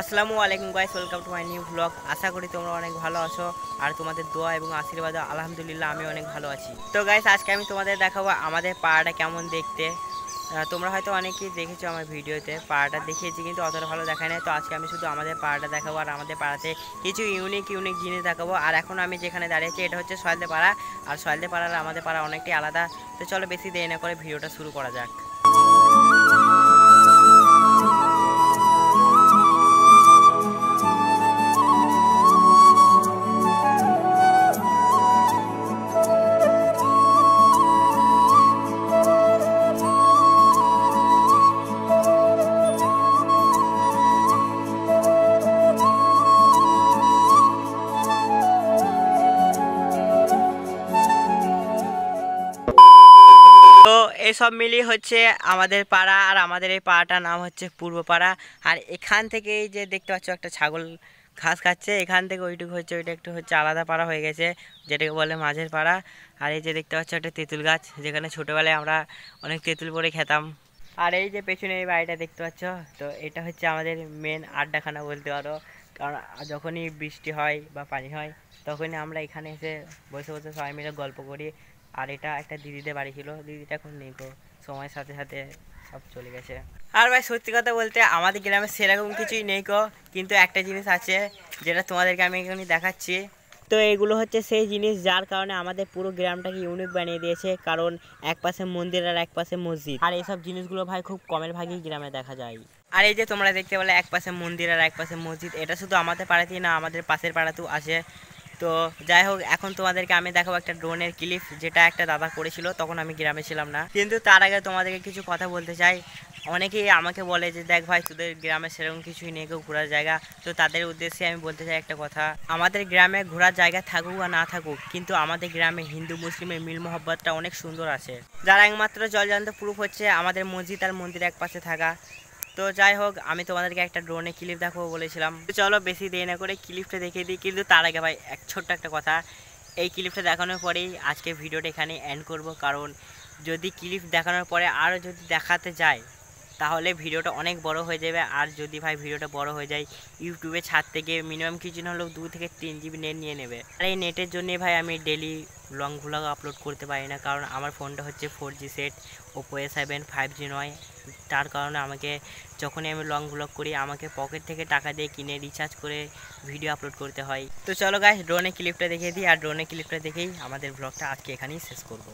আসসালামু আলাইকুম guys, welcome to my new blog. আশা করি তোমরা অনেক ভালো আছো আর তোমাদের দোয়া এবং আশীর্বাদে আলহামদুলিল্লাহ আমি অনেক ভালো আছি। তো গাইস, আজকে আমি তোমাদের দেখাবো আমাদের পাড়াটা কেমন দেখতে। তোমরা হয়তো অনেকেই দেখেছো আমার ভিডিওতে, পাড়াটা দেখিয়েছি কিন্তু অতটা ভালো দেখায় নাই। তো আজকে আমি শুধু আমাদের পাড়াটা দেখাবো আর আমাদের পাড়াতে কিছু ইউনিক জিনিস দেখাবো। আর এখন আমি যেখানে দাঁড়িয়েছি এটা হচ্ছে সয়লদে পাড়া, আর সয়লদে পাড়ার আমাদের পাড়া অনেকটাই আলাদা। তো চলো বেশি দেরি না করে ভিডিওটা শুরু করা যাক। তো এসব মিলিয়ে হচ্ছে আমাদের পাড়া, আর আমাদের এই পাড়াটার নাম হচ্ছে পূর্ব পাড়া। আর এখান থেকে এই যে দেখতে পাচ্ছ একটা ছাগল ঘাস খাচ্ছে, এখান থেকে ওইটুকু হচ্ছে, ওইটা একটু হচ্ছে আলাদা পাড়া হয়ে গেছে, যেটাকে বলে মাঝের পাড়া। আর এই যে দেখতে পাচ্ছ একটা তেঁতুল গাছ, যেখানে ছোটোবেলায় আমরা অনেক তেঁতুল পরে খেতাম। আর এই যে পেছনে এই বাড়িটা দেখতে পাচ্ছ, তো এটা হচ্ছে আমাদের মেন আড্ডাখানা বলতে পারো। কারণ যখনই বৃষ্টি হয় বা পানি হয় তখনই আমরা এখানে এসে বসে বসে সবাই মিলে গল্প করি। আর এটা একটা দিদিদের বাড়ি ছিল, দিদিটা এখন নেই গো, সময়ের সাথে সাথে সব চলে গেছে। আর ভাই সত্যি কথা বলতে আমাদের গ্রামে সেরকম কিছুই নেই গো, কিন্তু একটা জিনিস আছে যেটা তোমাদেরকে আমি এখানে দেখাচ্ছি। তো এগুলো হচ্ছে সেই জিনিস যার কারণে আমাদের পুরো গ্রামটাকে ইউনিক বানিয়ে দিয়েছে। কারণ এক পাশে মন্দির আর এক পাশে মসজিদ, আর এইসব জিনিসগুলো ভাই খুব কমের ভাগেই গ্রামে দেখা যায়। আর এই যে তোমরা দেখতে পেলে এক পাশে মন্দির আর এক পাশে মসজিদ, এটা শুধু আমাদের পাড়াতেই না, আমাদের পাশের পাড়াতেও আসে। তো যাই হোক, এখন তোমাদেরকে আমি দেখাবো একটা ড্রোনের ক্লিপ, যেটা একটা দাদা করেছিল, তখন আমি গ্রামে ছিলাম না। কিন্তু তার আগে তোমাদেরকে কিছু কথা বলতে চাই। অনেকেই আমাকে বলে যে দেখ ভাই, তোদের গ্রামে সেরকম কিছুই নেই ঘোরার জায়গা। তো তাদের উদ্দেশ্যে আমি বলতে চাই একটা কথা, আমাদের গ্রামে ঘোরার জায়গা থাকুক বা না থাকুক, কিন্তু আমাদের গ্রামে হিন্দু মুসলিমের মিল মহব্বতটা অনেক সুন্দর আছে। যারা একমাত্র জলজান্ত প্রুফ হচ্ছে আমাদের মসজিদ আর মন্দির এক পাশে থাকা। তো যাই হোক, আমি তোমাদেরকে একটা ড্রোনে ক্লিপ দেখাবো বলেছিলাম, তো চলো বেশি দেরি না করে ক্লিপটা দেখিয়ে দিই। কিন্তু তার আগে ভাই ছোট্ট একটা কথা, এই ক্লিপটা দেখানোর পরেই আজকে ভিডিওটা এখানে এন্ড করব। কারণ যদি ক্লিপ দেখানোর পরে আরও যদি দেখাতে যায় তাহলে ভিডিওটা অনেক বড় হয়ে যাবে। আর যদি ভাই ভিডিওটা বড় হয়ে যায়, ইউটিউবে ছাড়তে গিয়ে মিনিমাম কিছু না হলেও 2 থেকে 3 জিবি নেট নিয়ে নেবে। আর এই নেটের জন্যে ভাই আমি ডেলি লং ভ্লগ আপলোড করতে পারি না, কারণ আমার ফোনটা হচ্ছে 4G set, Oppo A7 5G নয়। তার কারণে আমাকে যখনই আমি লং ভ্লগ করি আমাকে পকেট থেকে টাকা দিয়ে কিনে রিচার্জ করে ভিডিও আপলোড করতে হয়। তো চলো গাইস, ড্রোনের ক্লিপটা দেখিয়ে দিই, আর ড্রোনের ক্লিপটা দেখেই আমাদের ভ্লগটা আজকে এখানেই শেষ করব।